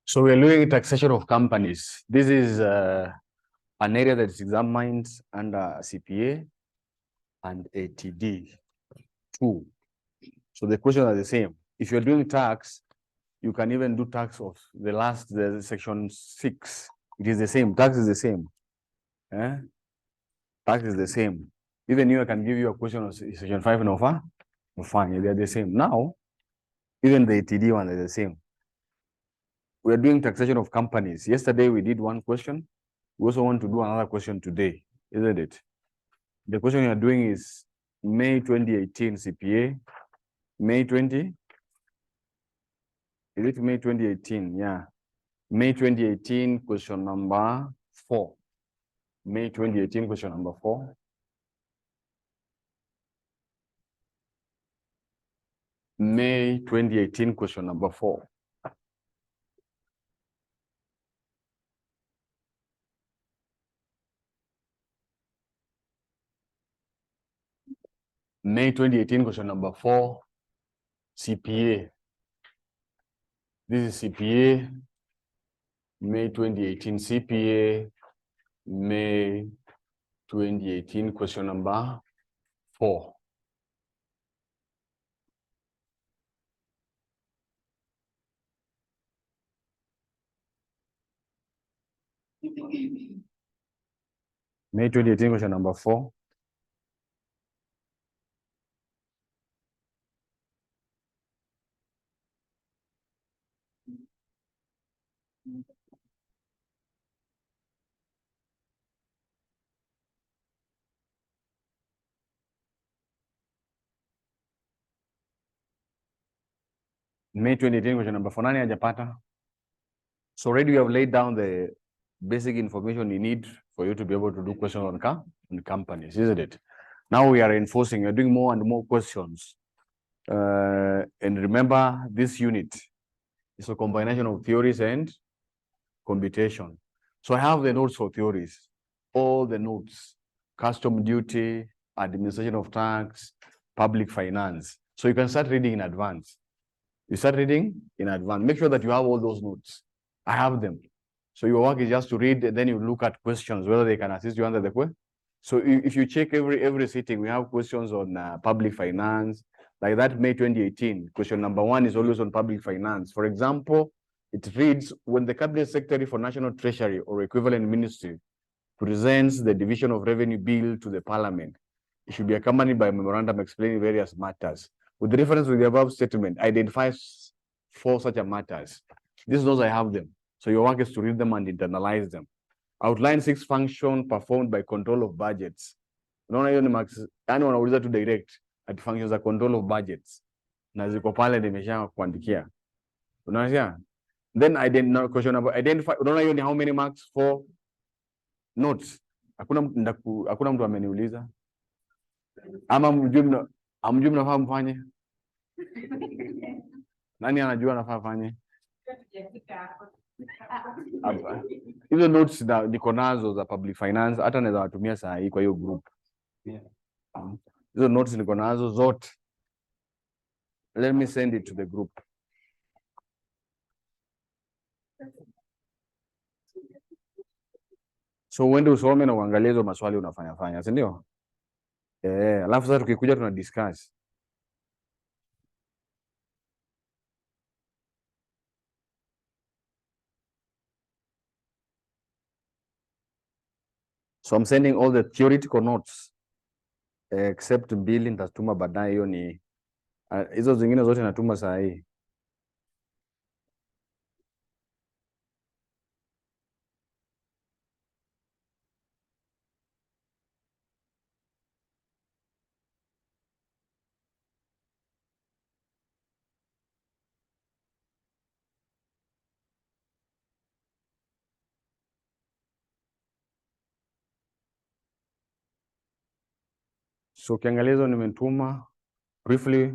So we're doing taxation of companies. This is an area that is examined under CPA and ATD 2. So the questions are the same. If you're doing tax, you can even do tax of the section 6. It is the same. Tax is the same. Tax is the same. Even you, I can give you a question of section 5 and over. Fine, they're the same. Now, even the ATD one is the same. We are doing taxation of companies. Yesterday we did one question. We also want to do another question today, isn't it? The question you are doing is May 2018 CPA. May 20? Is it May 2018? Yeah. May 2018, question number 4. May 2018, question number 4. May 2018, question number 4. May 2018, question number 4, CPA. This is CPA, May 2018 CPA, May 2018, question number 4. May 2018, question number 4. May 2018, question number 4. Nani hajapata? So already we have laid down the basic information you need for you to be able to do questions on companies, isn't it? Now we are enforcing, we're doing more and more questions. And remember, this unit is a combination of theories and computation. So I have the notes for theories, all the notes, custom duty, administration of tax, public finance. So you can start reading in advance. You start reading in advance. Make sure that you have all those notes. I have them. So your work is just to read, and then you look at questions, whether they can assist you under the question. So if you check every sitting, we have questions on public finance. Like that May 2018, question number 1 is always on public finance. For example, it reads, when the Cabinet Secretary for National Treasury or equivalent ministry presents the Division of Revenue Bill to the Parliament, it should be accompanied by a memorandum explaining various matters. With reference to the above statement, identify 4 such matters. These notes, I have them. So your work is to read them and internalize them. Outline 6 functions performed by control of budgets. Unaona hiyo ni max, yani wanauliza tu direct at functions za control of budgets. Na ziko pale nimesha kuandikia. Unaona? Then question number identify. Unaona hiyo ni how many marks for notes? Hakuna mtu ameniuliza. Ama amjui mnafaa mfanye? Nani anajua nafaa fanye? Hizo notes niko nazo za public finance, hata naweza watumia saa hii kwa hiyo group. Hizo notes niko nazo zote. Let me send it to the group. So uende usome na uangalie hizo maswali unafanya, si ndio? Alafu sasa tukikuja tuna discuss. So I'm sending all the theoretical notes except mbili nitatuma baadaye. Hiyo ni hizo zingine zote natuma saa hii. So ukiangalia hizo nimetuma briefly.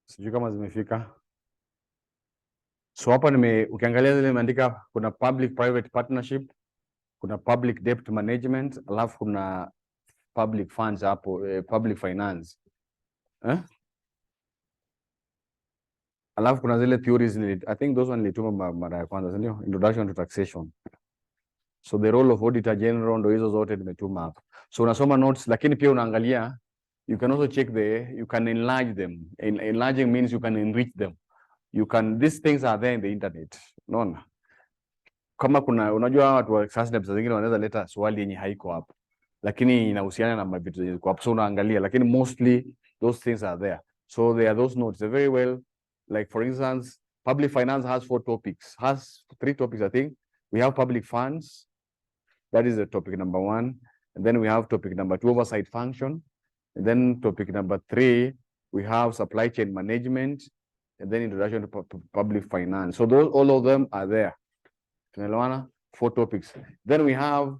Sijui kama zimefika. So hapa ukiangalia zile imeandika kuna public private partnership, kuna public debt management, alafu kuna public funds hapo, public finance. Alafu kuna zile theories I think those one nilituma mara ya kwanza, ndio introduction to taxation. So the role of auditor general ndo hizo zote nimetuma hapa. So unasoma notes, lakini pia unaangalia, you can also check you can enlarge them. Enlarging means you can enrich them. These things are there in the internet. Unaona? Kama unajua watu wa sasa zingine wanaweza leta swali yenye haiko hapo, lakini inahusiana na vitu zenye hapo, so unaangalia, lakini mostly those things are there. So there are those notes. They're very well. Like for instance, public finance has 3 topics, I think. We have public funds. That is the topic number 1. And then we have topic number 2, oversight function. And then topic number 3, we have supply chain management. And then introduction to public finance. So all of them are there. 4 topics. Then we have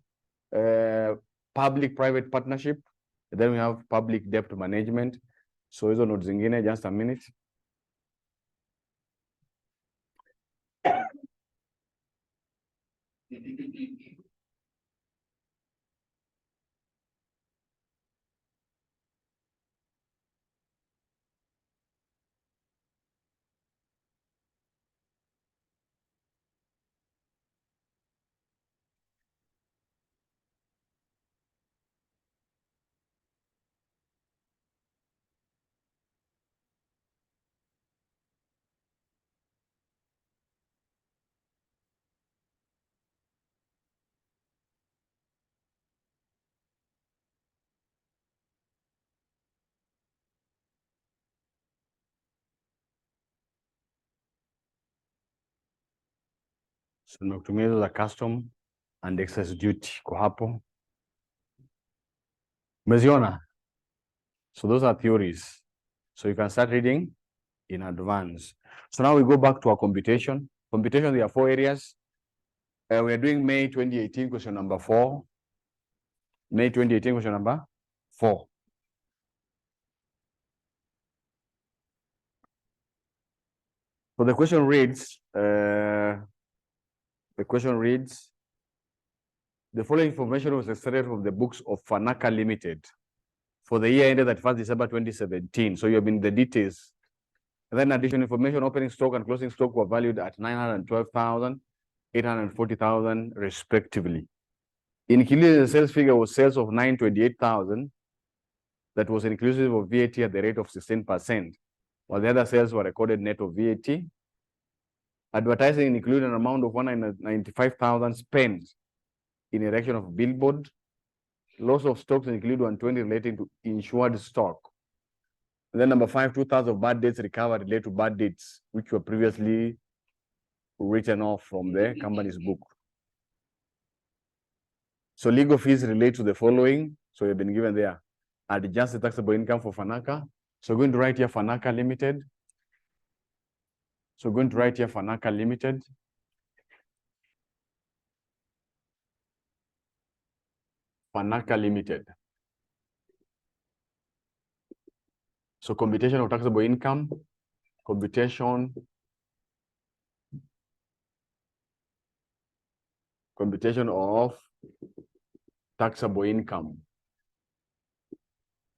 public-private partnership. And then we have public debt management. So hizo notes zingine, just a minute. So nimekutumia hizo za custom and excess duty kwa hapo. Umeziona? So those are theories. So you can start reading in advance. So now we go back to our computation. Computation, there are 4 areas. We are doing May 2018, question number 4. May 2018, question number 4. So the question reads, the following information was extracted from the books of Fanaka Limited for the year ended at 1st December 2017. So you have been the details. And then additional information, opening stock and closing stock were valued at 912,000, 840,000 respectively. Included in the sales figure was sales of 928,000 that was inclusive of VAT at the rate of 16%, while the other sales were recorded net of VAT. Advertising included an amount of 195,000 spent in erection of billboard. Loss of stocks include 120 relating to insured stock. And then number 5, 2,000 of bad debts recovered related to bad debts, which were previously written off from the company's book. So legal fees relate to the following. So you've been given there. Adjusted taxable income for Fanaka. So we're going to write here Fanaka Limited. So we're going to write here Fanaka Limited. Fanaka Limited. So computation of taxable income, computation of taxable income.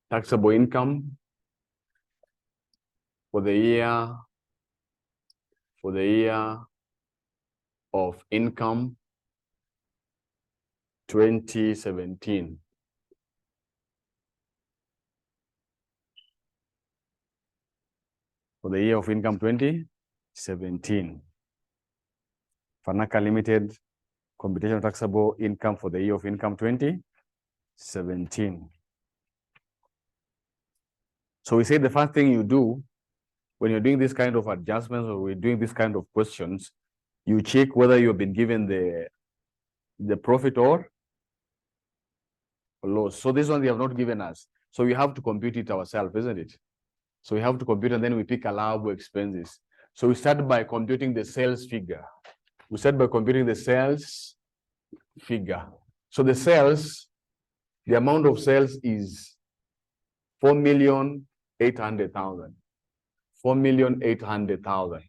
Taxable income for the year of income 2017. For the year of income 2017. Fanaka Limited, computation of taxable income for the year of income 2017. So we say the first thing you do when you're doing this kind of adjustments or we're doing this kind of questions, you check whether you've been given the profit or loss. So this one they have not given us. So we have to compute it ourselves, isn't it? So we have to compute and then we pick allowable expenses. So we start by computing the sales figure. We start by computing the sales figure. So the sales, the amount of sales is 4,800,000. 4,800,000.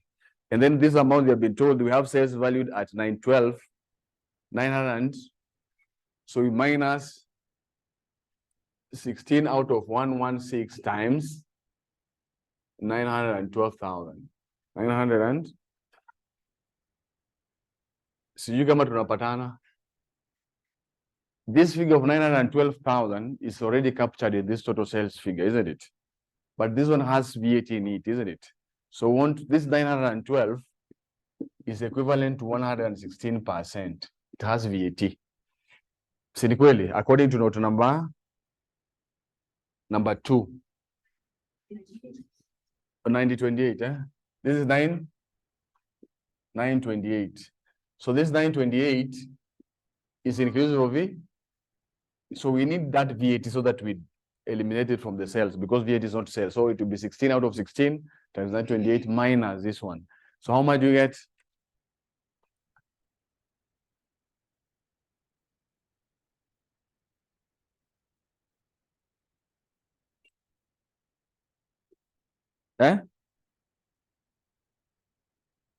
And then this amount we have been told we have sales valued at 900. So we minus 16 out of 116 times 912,000. 900 and sijui kama tunapatana. This figure of 912,000 is already captured in this total sales figure, isn't it? But this one has VAT in it, isn't it? So this 912 is equivalent to 116%. It has VAT. Si ni kweli? According to note number 2. 928, eh? This is 928. So this 928 is inclusive of it. So we need that VAT so that we eliminate it from the sales, because VAT is not sales. So it will be 16 out of 16 times 928 minus this one. So how much do you get? Eh?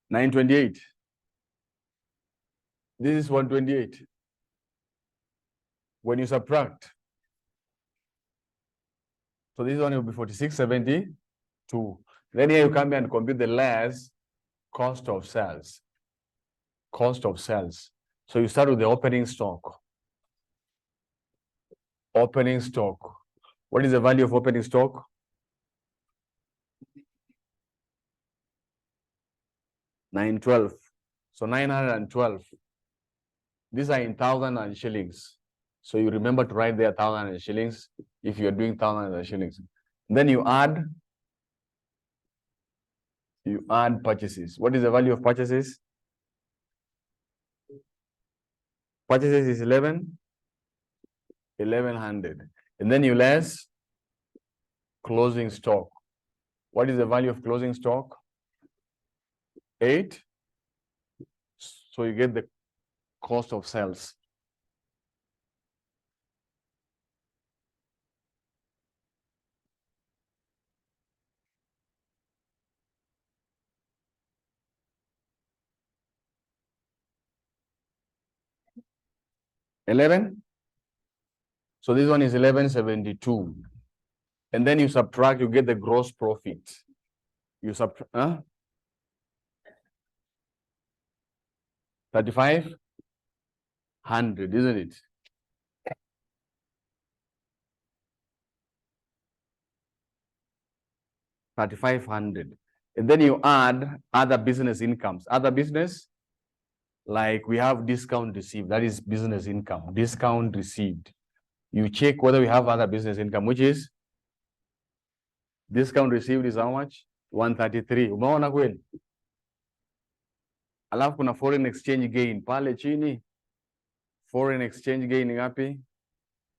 928. This is 128. When you subtract, so this one will be 4672. Then here you come here and compute the less cost of sales. Cost of sales. So you start with the opening stock. Opening stock. What is the value of opening stock? 912. So 912. These are in thousand and shillings. So you remember to write there 1,000 shillings if you are doing 1,000 shillings. Then you add purchases. What is the value of purchases? Purchases is 1,100. And then you less closing stock. What is the value of closing stock? 8. So you get the cost of sales. $11. So this one is 1172. And then you subtract, you get the gross profit. You subtract, 3,500, isn't it? $3,500. And then you add other business incomes. Other business, like we have discount received. That is business income. Discount received. You check whether we have other business income, which is discount received is how much? 133. Umeona kweli? Alafu kuna foreign exchange gain pale chini. Foreign exchange gain ngapi?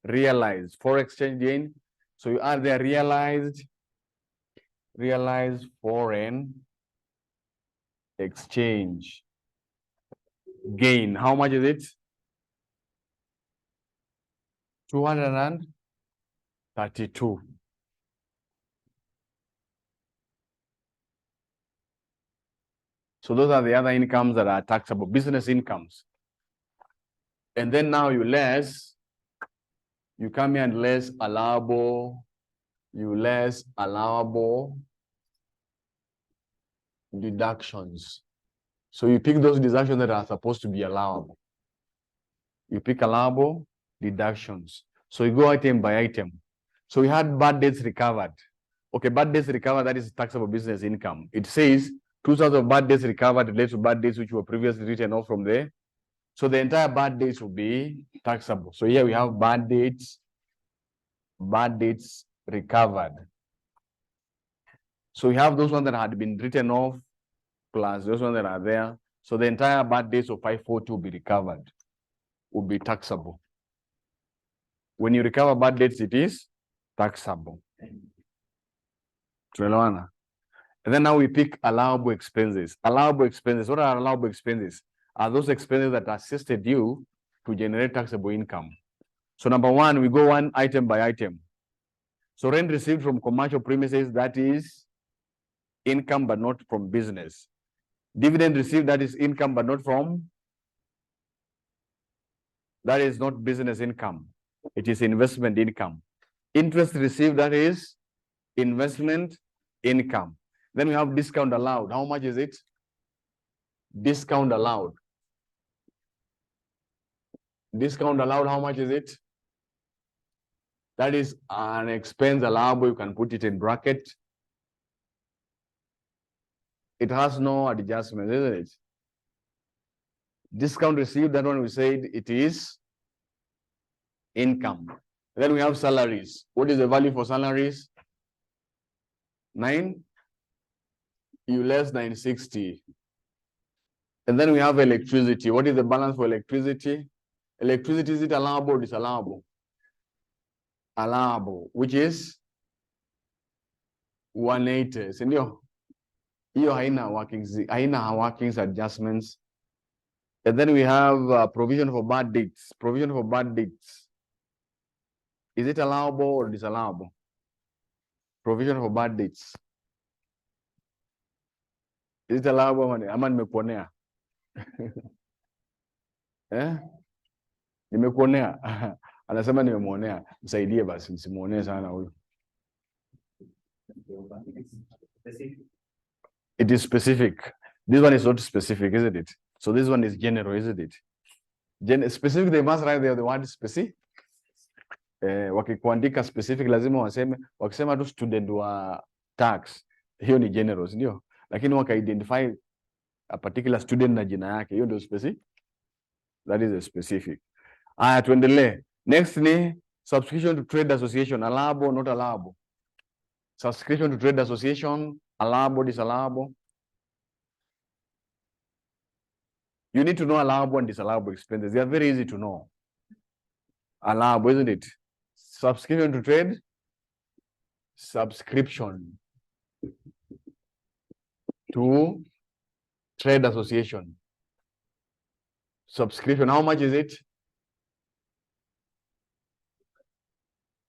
Realized. Foreign exchange gain. So you add the realized foreign exchange gain. How much is it? 232. So those are the other incomes that are taxable, business incomes. And then now you come here and less allowable deductions. So you pick those deductions that are supposed to be allowable. You pick allowable deductions. So you go item by item. So we had bad debts recovered. Okay, bad debts recovered, that is taxable business income. It says 2,000 of bad debts recovered relates to bad debts which were previously written off from there. So the entire bad debts will be taxable. So here we have bad debts recovered. So we have those ones that had been written off plus those ones that are there. So the entire bad debts of 542 will be recovered, will be taxable. When you recover bad debts, it is taxable. Tunaelewana? And then now we pick allowable expenses. Allowable expenses. What are allowable expenses? Are those expenses that assisted you to generate taxable income. So number one, we go one item by item. So rent received from commercial premises, that is income but not from business. Dividend received, that is income, but not from, that is not business income. It is investment income. Interest received, that is investment income. Then we have discount allowed. How much is it? Discount allowed. Discount allowed, how much is it? That is an expense allowable. You can put it in bracket. It has no adjustment, isn't it? Discount received, that one we said it is income. Then we have salaries. What is the value for salaries? 9, you less 960. And then we have electricity. What is the balance for electricity? Electricity, is it allowable or disallowable? Allowable, which is 180. Sindio? Hiyo haina workings adjustments. And then we have provision for bad debts. Provision for bad debts. Is it allowable or disallowable? Provision for bad debts. Is it allowable? Ama nimekuonea? Nimekuonea? Anasema nimemuonea. Msaidie basi, msimuonee sana huyu. It is specific. This one is not specific, isn't it? So this one is general, isn't it? Specific, they must write there the word specific. Wakikuandika specific lazima waseme, wakisema tu student wa tax, hiyo ni general, ndio. Lakini waka-identify a particular student na jina yake, hiyo ndio specific. That is a specific. Aya, tuendelee. Next ni subscription to trade association, allowable, not allowable. Subscription to trade association, allowable, disallowable. You need to know allowable and disallowable expenses. They are very easy to know. Allowable, isn't it? Subscription to trade, subscription to trade association. Subscription, how much is it?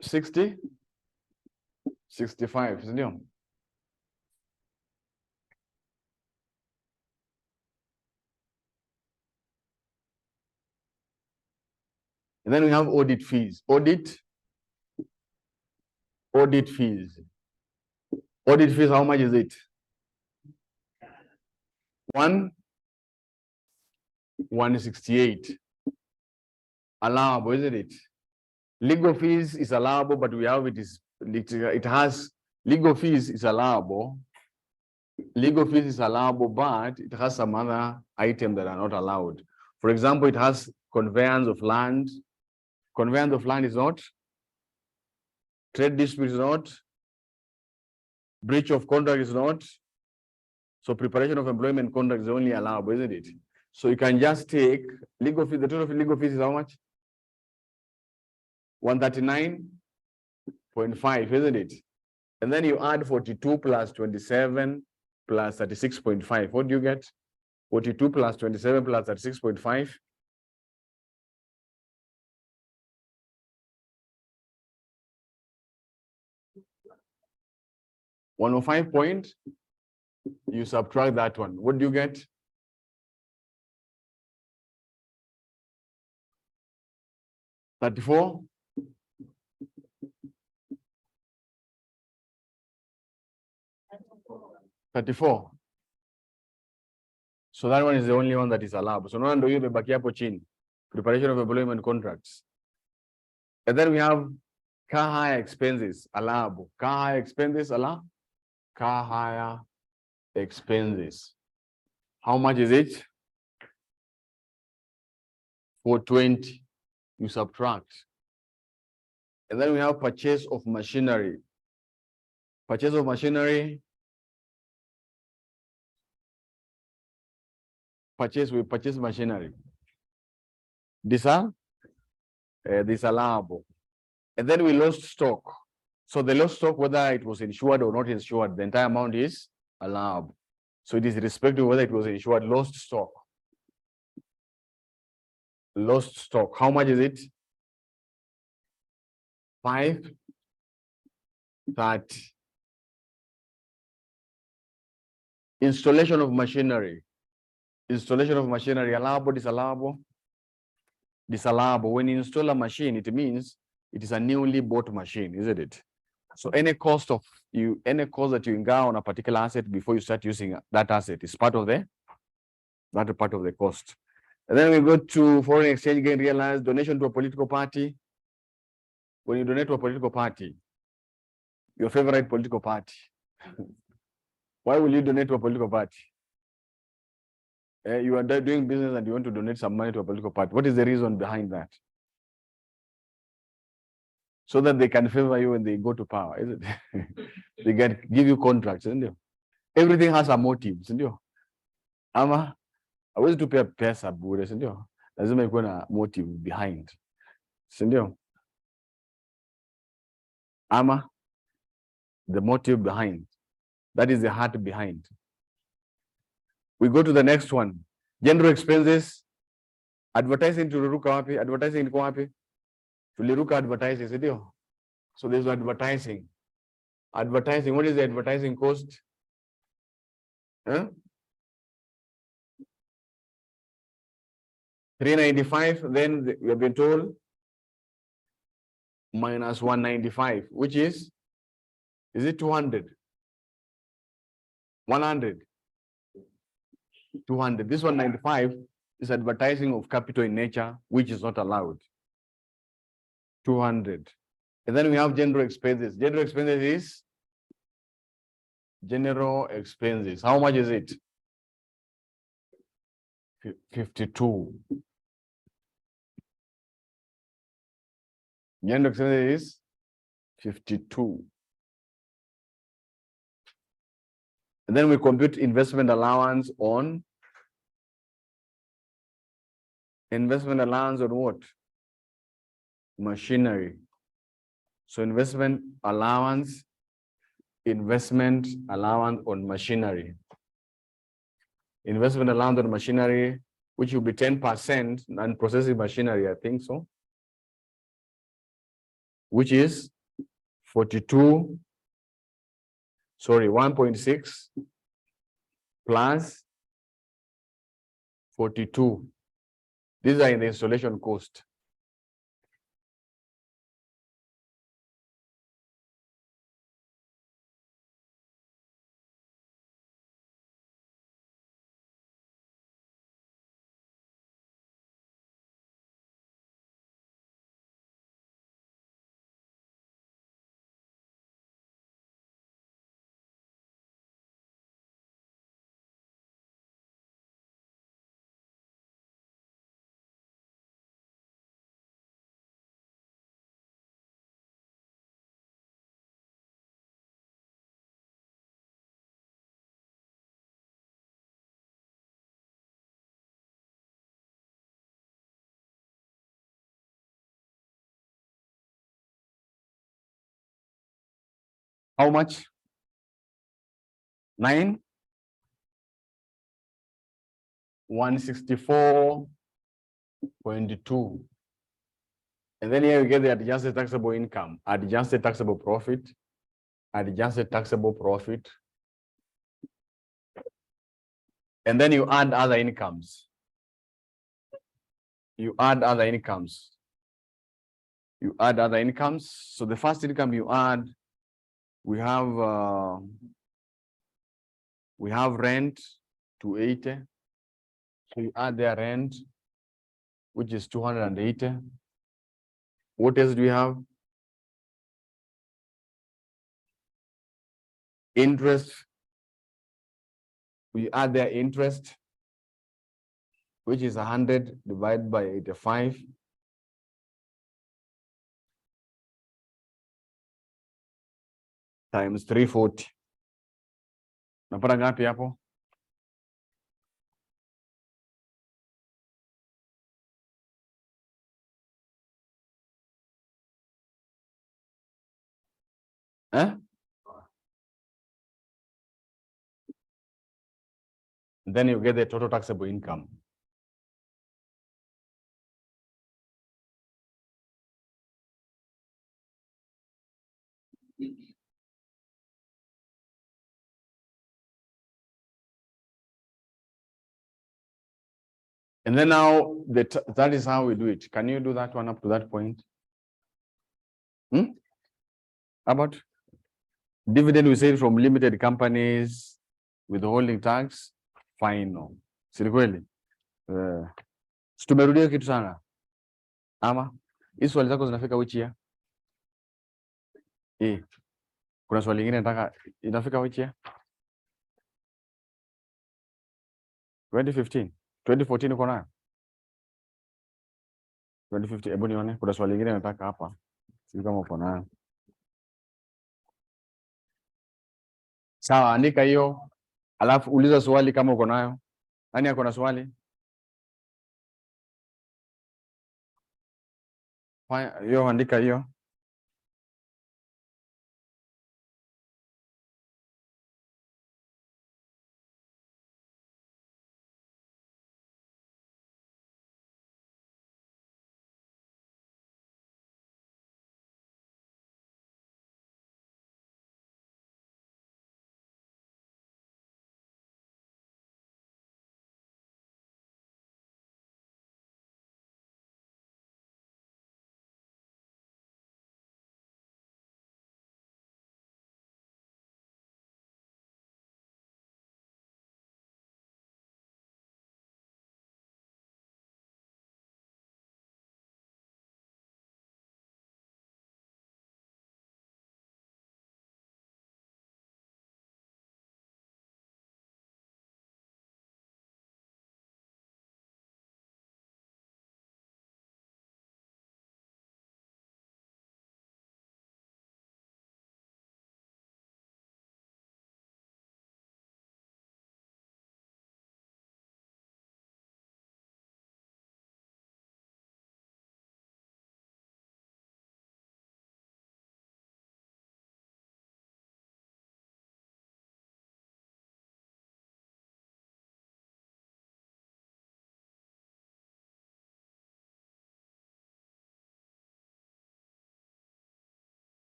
60? 65, isn't it? And then we have audit fees. Audit fees. Audit fees, how much is it? 168. Allowable, isn't it? Legal fees is allowable, but we have it has legal fees is allowable. Legal fees is allowable, but it has some other items that are not allowed. For example, it has conveyance of land. Conveyance of land is not. Trade dispute is not. Breach of contract is not. So preparation of employment contract is only allowable, isn't it? So you can just take legal fees. The total of legal fees is how much? 139.5, isn't it? And then you add 42 plus 27 plus 36.5. What do you get? 42 plus 27 plus 36.5. 105 point. You subtract that one. What do you get? 34. 34. So that one is the only one that is allowed. So no one do you back hapo chini. Preparation of employment contracts. And then we have car hire expenses allowable. Car hire expenses allowed. Car hire expenses. How much is it? 420. You subtract. And then we have purchase of machinery. Purchase of machinery. We purchase machinery. Disallowable. And then we lost stock. So the lost stock, whether it was insured or not insured, the entire amount is allowable. So it is respective of whether it was insured. Lost stock. Lost stock. How much is it? 530. Installation of machinery. Installation of machinery, allowable, disallowable? Disallowable. When you install a machine, it means it is a newly bought machine, isn't it? So any cost that you incur on a particular asset before you start using that asset is part of the cost. And then we go to foreign exchange gain realized, donation to a political party. When you donate to a political party, your favorite political party, why will you donate to a political party? You are doing business and you want to donate some money to a political party. What is the reason behind that? So that they can favor you when they go to power, isn't it? They can give you contracts, isn't it? Everything has a motive, isn't it? Ama, hawezi tu pea pesa bure, isn't it? Lazima ikuwe na motive behind, isn't it? Ama, the motive behind. That is the heart behind. We go to the next one. General expenses. Advertising tuliruka wapi? Advertising ilikuwa wapi? Tuliruka advertising, sindio? So there's advertising. Advertising, what is the advertising cost? Huh? 395, then we have been told minus 195, which is it 200? 100? 200. This 195 is advertising of capital in nature, which is not allowed. 200. And then we have general expenses. General expenses is general expenses. How much is it? 52. General expenses is 52. And then we compute investment allowance on what? Machinery. So investment allowance on machinery. Investment allowance on machinery, which will be 10% non-processing machinery, I think so. Which is 1.6 plus 42. These are in the installation cost. How much? 164.2. And then here you get the adjusted taxable income, adjusted taxable profit, adjusted taxable profit. And then you add other incomes. You add other incomes. So the first income you add, we have rent 280. So you add their rent, which is 280. What else do we have? Interest. We add their interest, which is 100 divided by 85. Times 340. Napata ngapi hapo? Then you get the total taxable income. And then now that is how we do it. Can you do that one up to that point? About dividend, we say from limited companies, withholding tax, final. Si ni kweli? Tumerudia kitu sana. Ama hizi swali zako zinafika which year? Kuna swali lingine nataka inafika which year? 2015. 2014 uko nayo? 2015, hebu nione. Kuna swali lingine nataka hapa. Sijui kama uko nayo. Sawa, andika hiyo. Alafu uliza swali kama uko nayo. Nani ako na swali? Hiyo andika hiyo.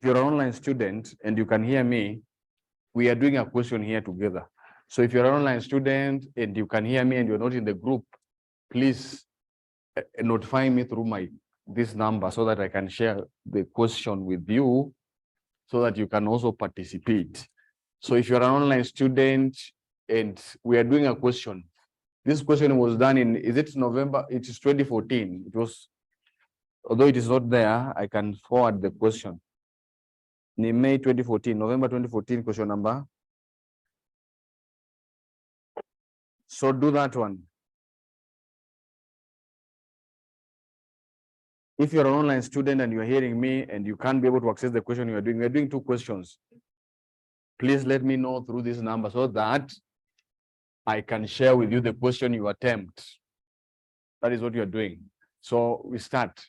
if you're an online student and you can hear me, we are doing a question here together. So if you're an online student and you can hear me and you're not in the group, please notify me through this number so that I can share the question with you so that you can also participate. So if you're an online student and we are doing a question, this question was done in, is it November? It is 2014. It was, although it is not there, I can forward the question. In May 2014, November 2014, question number. So do that one. If you're an online student and you're hearing me and you can't be able to access the question we're doing 2 questions. Please let me know through this number so that I can share with you the question you attempt. That is what you're doing. So we start.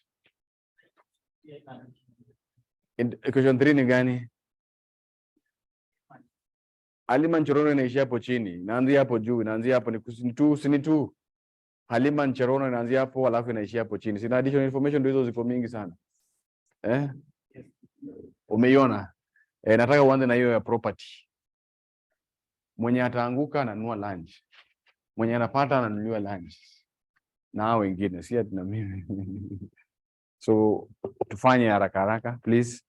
In question 3 ni gani? Halima Ncherono inaishia hapo chini, inaanzia hapo juu, inaanzia hapo ni tu. Halima Ncherono inaanzia hapo alafu inaishia hapo chini. Sina additional information, ndio hizo ziko mingi sana. Umeiona? Nataka uanze na hiyo ya property. Mwenye ataanguka ananunua lunch. Mwenye anapata ananunuliwa lunch. Na hao wengine si ati na mimi. So tufanye haraka haraka please.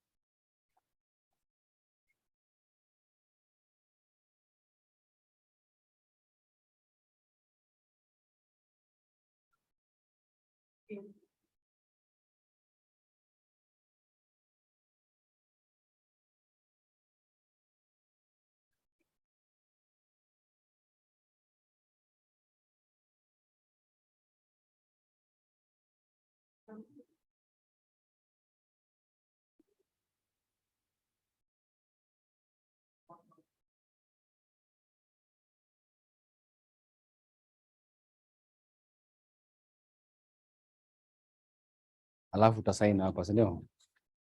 Alafu utasaini hapa, si ndio?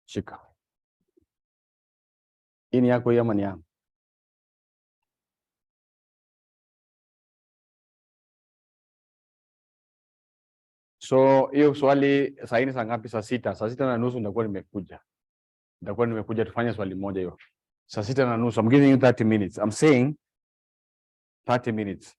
Shika. Hii ni yako hiyo ama ni yangu? So hiyo swali saini saa ngapi? Saa 6. Saa 6:30 nitakuwa nimekuja. Tufanye swali moja hiyo. Saa 6:30. I'm giving you 30 minutes. I'm saying 30 minutes.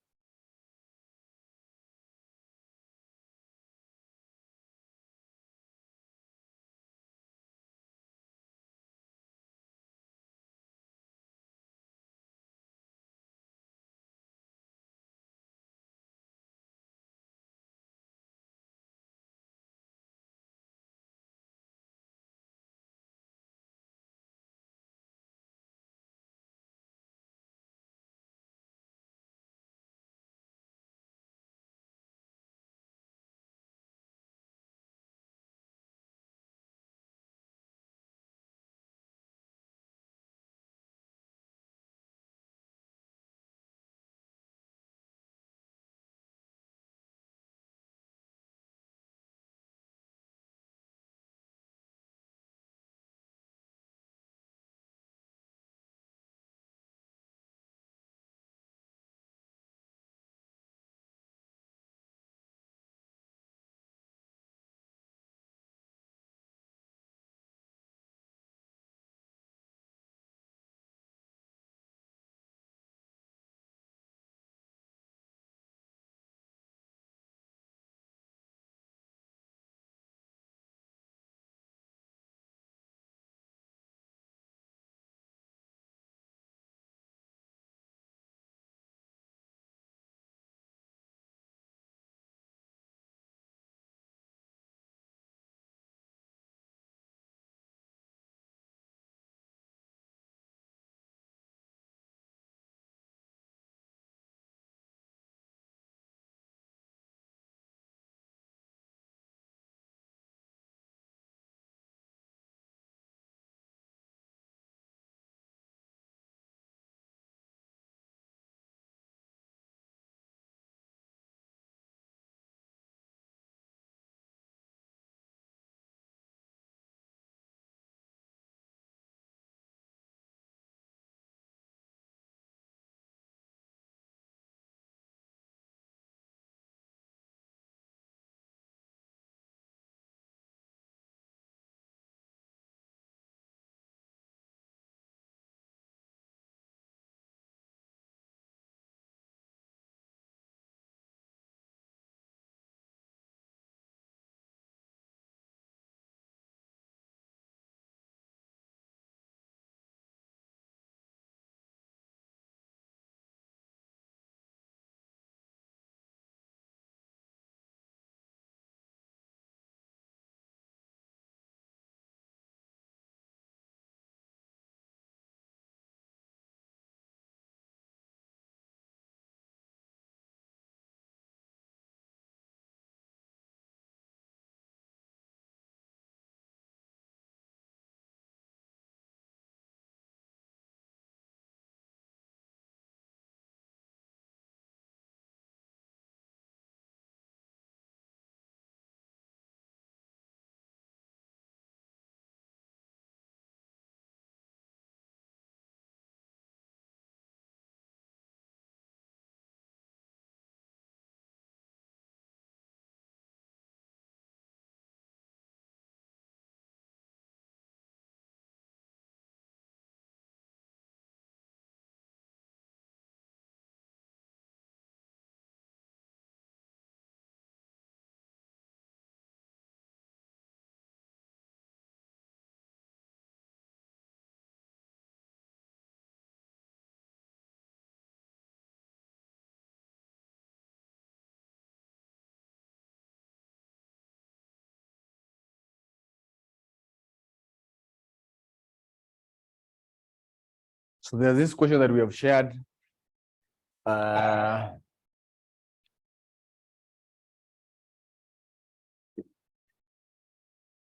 So there's this question that we have shared.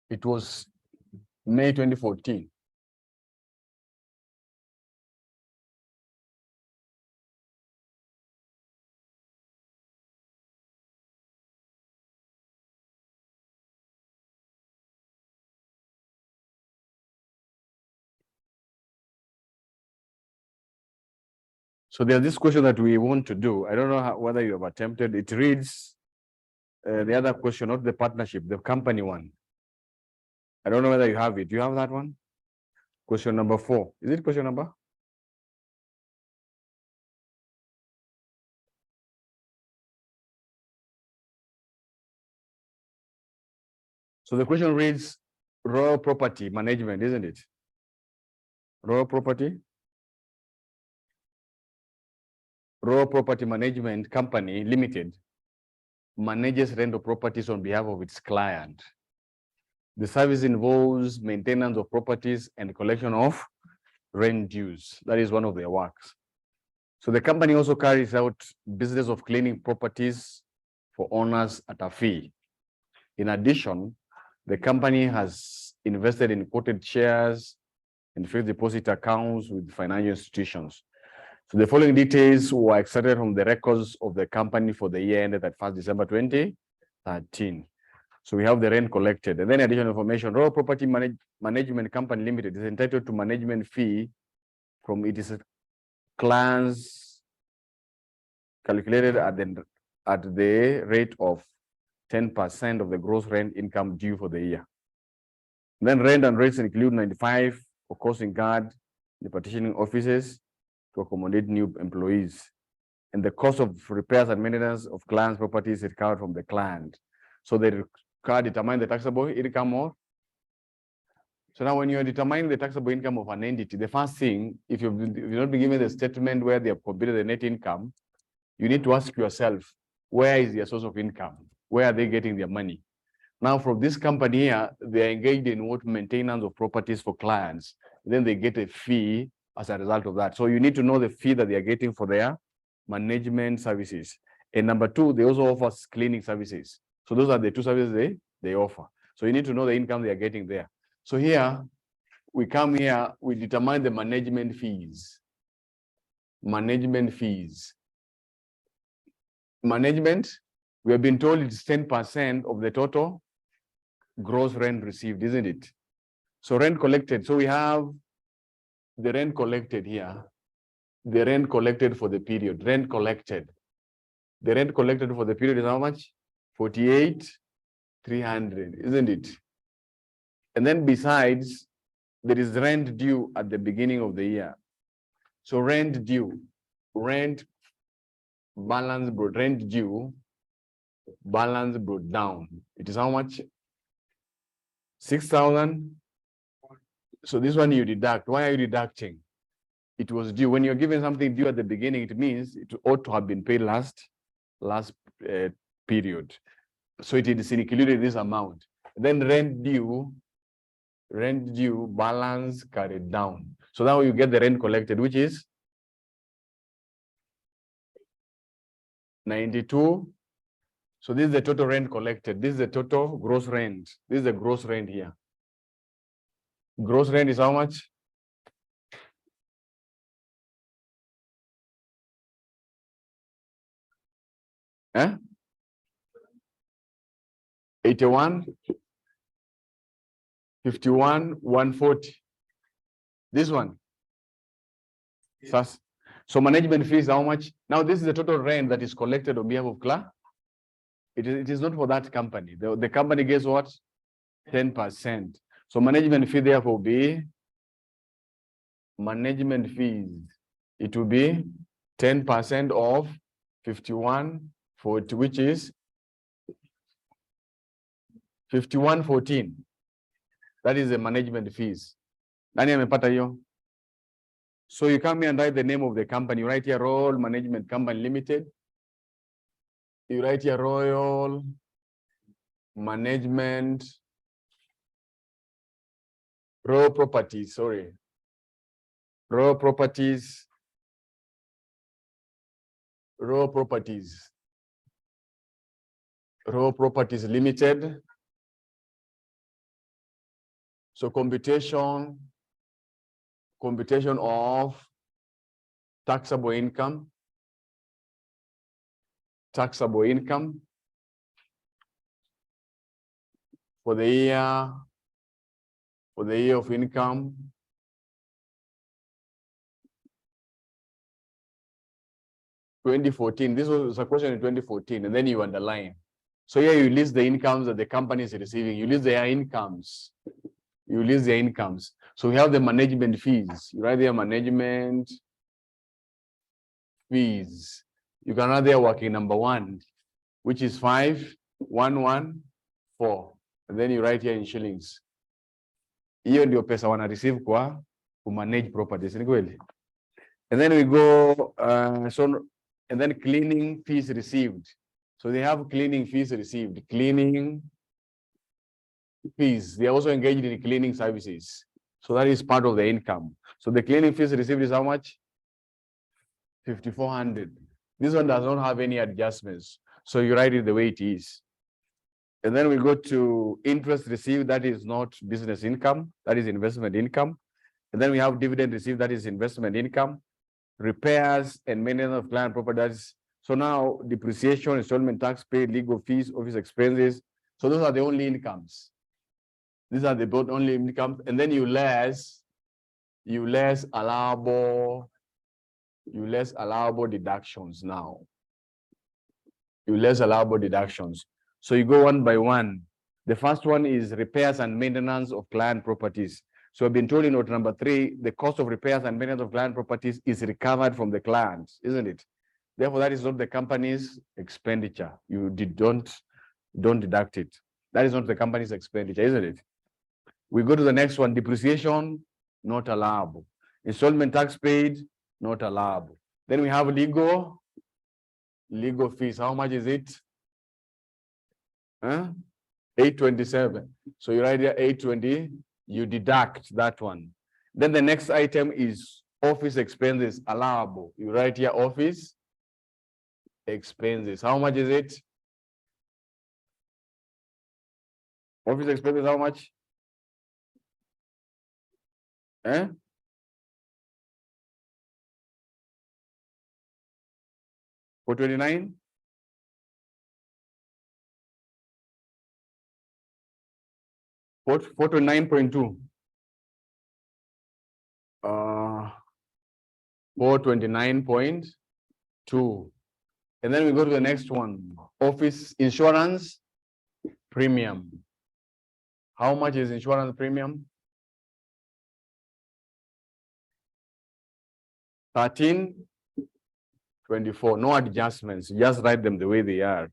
It was May 2014. So there's this question that we want to do. I don't know whether you have attempted. It reads the other question, not the partnership, the company one. I don't know whether you have it. Do you have that one? Question number 4. Is it question number? So the question reads Royal Property Management, isn't it? Royal Property Management Company Limited manages rental properties on behalf of its client. The service involves maintenance of properties and collection of rent dues. That is one of their works. So the company also carries out business of cleaning properties for owners at a fee. In addition, the company has invested in quoted shares and fixed deposit accounts with financial institutions. So the following details were extracted from the records of the company for the year ended at 1st December 2013. So we have the rent collected. And then additional information, Royal Property Management Company Limited is entitled to management fee from its clients calculated at the rate of 10% of the gross rent income due for the year. Then rent and rates include 95 for crossing guard, the partitioning offices to accommodate new employees. And the cost of repairs and maintenance of clients' properties is covered from the client. So they can determine the taxable income of. So now when you are determining the taxable income of an entity, the first thing, if you've not been given the statement where they have computed the net income, you need to ask yourself, where is their source of income? Where are they getting their money? Now, from this company here, they are engaged in what maintenance of properties for clients. Then they get a fee as a result of that. So you need to know the fee that they are getting for their management services. And number 2, they also offer cleaning services. So those are the 2 services they offer. So you need to know the income they are getting there. So here, we come here, we determine the management fees. Management fees. Management, we have been told it's 10% of the total gross rent received, isn't it? So rent collected. So we have the rent collected here. The rent collected for the period. Rent collected. The rent collected for the period is how much? 48,300, isn't it? And then besides, there is rent due at the beginning of the year. So rent due, rent balance brought, rent due, balance brought down. It is how much? 6,000. So this one you deduct. Why are you deducting? It was due. When you're given something due at the beginning, it means it ought to have been paid last period. So it is included this amount. Then rent due, balance carried down. So now you get the rent collected, which is 92. So this is the total rent collected. This is the total gross rent. This is the gross rent here. Gross rent is how much? Eh? 81, 51, 140. This one. Yes. So management fees, how much? Now this is the total rent that is collected on behalf of CLA. It is not for that company. The company gets what? 10%. So management fee therefore will be management fees. It will be 10% of 5140, which is 5114. That is the management fees. Nani amepata hiyo? So you come here and write the name of the company. You write here Royal Management Company Limited. You write here Royal Management, Royal Properties, sorry. Raw properties. Raw properties. Raw properties limited. So computation of taxable income. Taxable income for the year of income 2014. This was a question in 2014, and then you underline. So here you list the incomes that the company is receiving. You list their incomes. You list their incomes. So we have the management fees. You write their management fees. You can write their working number 1, which is 5114. And then you write here in shillings. Hiyo ndio pesa wana receive kwa manage properties. Ni kweli? And then we go, and then cleaning fees received. So they have cleaning fees received. Cleaning fees. They are also engaged in cleaning services. So that is part of the income. So the cleaning fees received is how much? 5,400. This one does not have any adjustments. So you write it the way it is. And then we go to interest received. That is not business income. That is investment income. And then we have dividend received. That is investment income. Repairs and maintenance of client properties. So now depreciation, installment tax paid, legal fees, office expenses. So those are the only incomes. These are the both only incomes. And then you less allowable deductions now. You less allowable deductions. So you go one by one. The first one is repairs and maintenance of client properties. So I've been told in note number 3, the cost of repairs and maintenance of client properties is recovered from the clients, isn't it? Therefore, that is not the company's expenditure. You don't deduct it. That is not the company's expenditure, isn't it? We go to the next one, depreciation, not allowable. Installment tax paid, not allowable. Then we have legal fees. How much is it? 827. So you write here 820, you deduct that one. Then the next item is office expenses allowable. You write here office expenses. How much is it? Office expenses, how much? For 29? For 29.2. 429.2. And then we go to the next one. Office insurance premium. How much is insurance premium? 1324. No adjustments. Just write them the way they are.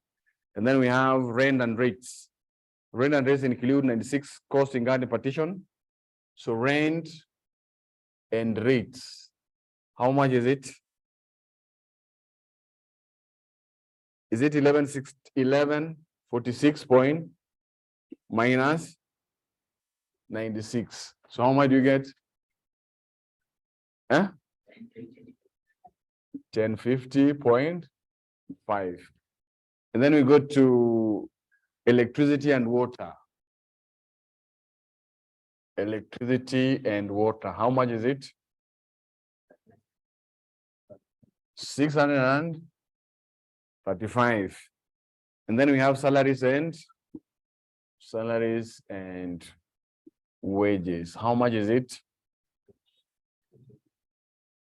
And then we have rent and rates. Rent and rates include 96 cost in garden partition. So rent and rates. How much is it? Is it 1146 point minus 96? So how much do you get? 1050.5. And then we go to electricity and water. Electricity and water. How much is it? 635. And then we have salaries and wages. How much is it?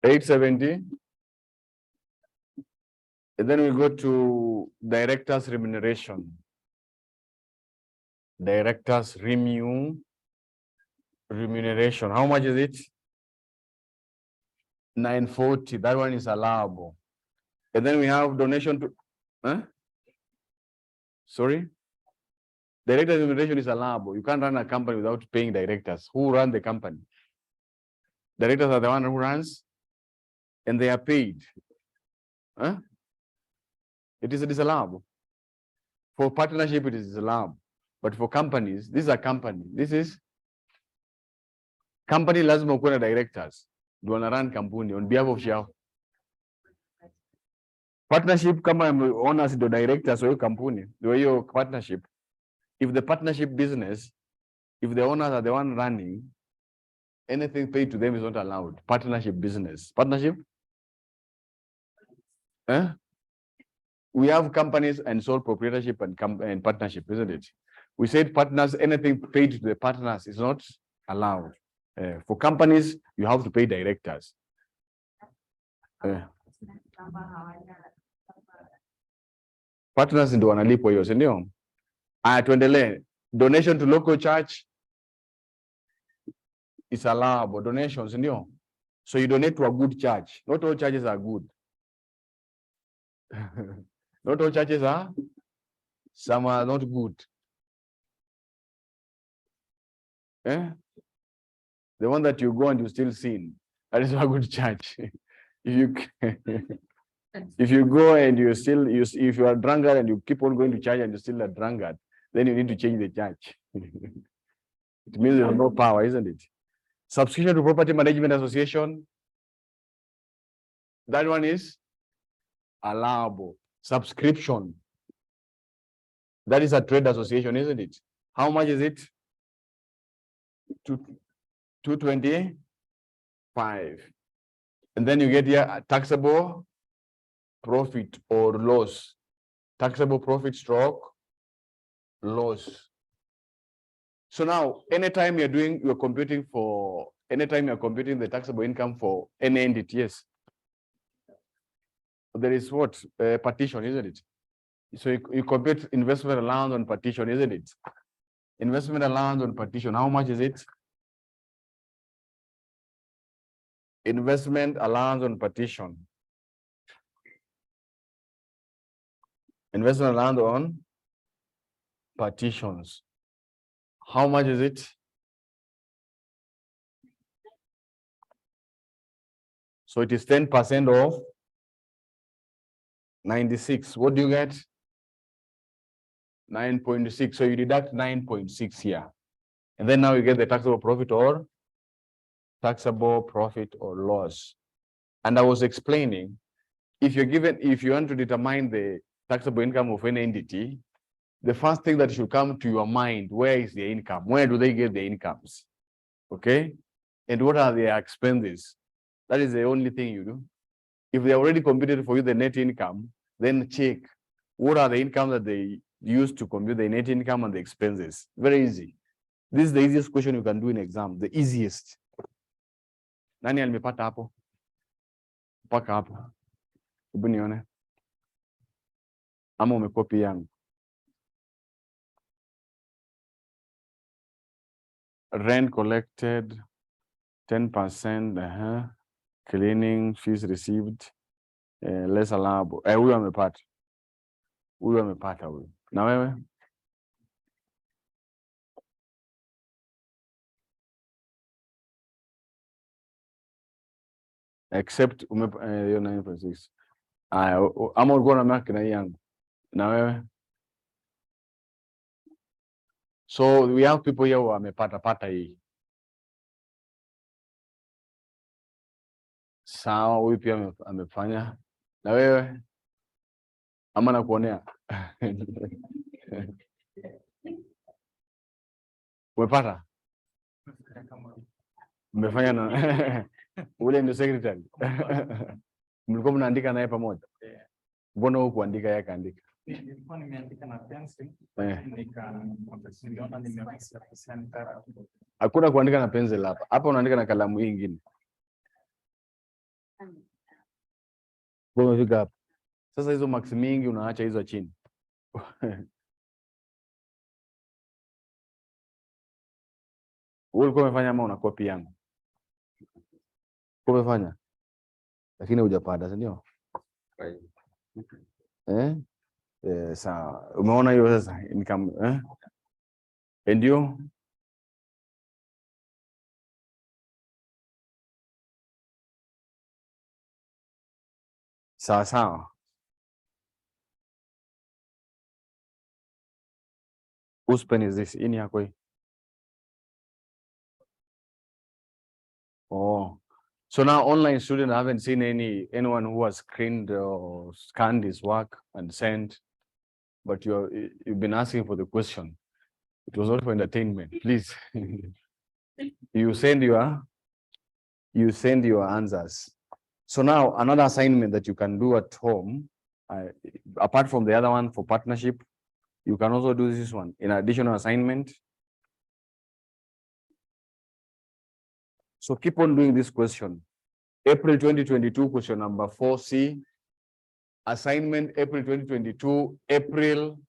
870. And then we go to directors' remuneration. Directors' remuneration. How much is it? 940. That one is allowable. And then we have donation to sorry? Directors' remuneration is allowable. You can't run a company without paying directors. Who run the company? Directors are the one who runs, and they are paid. It is disallowable. For partnership, it is disallowable. But for companies, this is a company. This is company lazima ukuwe na directors. ndio wana run kampuni on behalf of shao. Partnership kama owners ndio directors wa hiyo kampuni, ndio hiyo partnership. If the partnership business, if the owners are the one running, anything paid to them is not allowed. Partnership business. Partnership? We have companies and sole proprietorship and partnership, isn't it? We said partners, anything paid to the partners is not allowed. For companies, you have to pay directors. Partners ndio wanalipwa hiyo, si ndio? Tuendelee. Donation to local church is allowable. Donations, ndio? So you donate to a good church. Not all churches are good. Not all churches are. Some are not good. The one that you go and you still sin, that is not a good church. If you go and if you are a drunkard and you keep on going to church and you're still a drunkard, then you need to change the church. It means there's no power, isn't it? Subscription to Property Management Association, that one is allowable. Subscription, that is a trade association, isn't it? How much is it? 225. And then you get here a taxable profit or loss. Taxable profit stroke loss. So now, anytime you're computing the taxable income for any entity, yes. There is what? Partition, isn't it? So you compute investment allowance on partition, isn't it? Investment allowance on partition, how much is it? Investment allowance on partition. Investment allowance on partitions. How much is it? So it is 10% of 96. What do you get? 9.6. So you deduct 9.6 here. And then now you get the taxable profit or loss. And I was explaining, if you want to determine the taxable income of any entity, the first thing that should come to your mind, where is the income? Where do they get the incomes? Okay? And what are their expenses? That is the only thing you do. If they already computed for you the net income, then check what are the income that they use to compute the net income and the expenses. Very easy. This is the easiest question you can do in exam, the easiest. Nani alimepata hapo? Paka hapo. Hebu nione. Ama umekopi yangu. Rent collected 10%, cleaning fees received, less allowable. Huyo amepata. Huyo amepata huyo. Na wewe? Except hiyo 9.6. Ama ulikuwa na mark na hii yangu. Na wewe? So we have people here who wamepata hii. Sawa, huyu pia amefanya. Na wewe? Ama nakuonea? Umepata? Umefanya na ule ndio secretary. Mlikuwa mnaandika naye pamoja? Mbona huko kuandika yeye kaandika? Nilikuwa nimeandika na pencil, niliona nimeweza kusema. Hakuna kuandika na pencil hapa. Hapa unaandika na kalamu hii nyingine. Umefika hapa. Sasa hizo marks mingi unaacha hizo chini. Wewe ulikuwa umefanya ama una copy yangu? Umefanya? Lakini hujapata, si ndio? Sawa. Umeona hiyo sasa income ndio? Sawa sawa. Whose pen is this? Ini yako hii? Oh. So now online student, I haven't seen anyone who has screened or scanned his work and sent, but you've been asking for the question. It was not for entertainment, please. You send your answers. So now another assignment that you can do at home, apart from the other one for partnership, you can also do this one in additional assignment. So keep on doing this question. April 2022, question number 4C. Assignment April 2022, April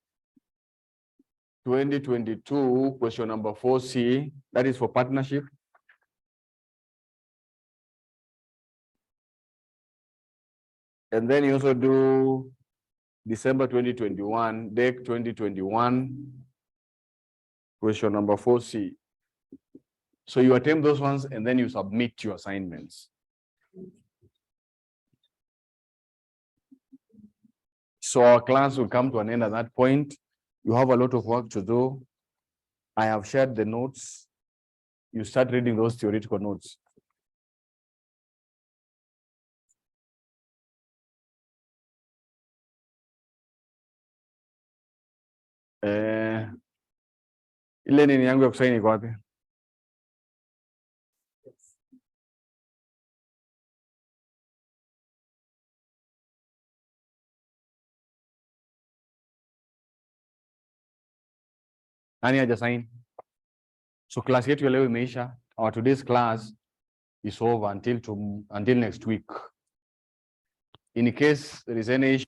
2022, question number 4C. That is for partnership. And then you also do December 2021, DEC 2021, question number 4C. So you attempt those ones and then you submit your assignments. So our class will come to an end at that point. You have a lot of work to do. I have shared the notes. You start reading those theoretical notes. Ile nini yangu ya kusaini iko wapi? Nani haja sign? So class yetu ya leo imeisha. Our today's class is over until next week. In case there is any issue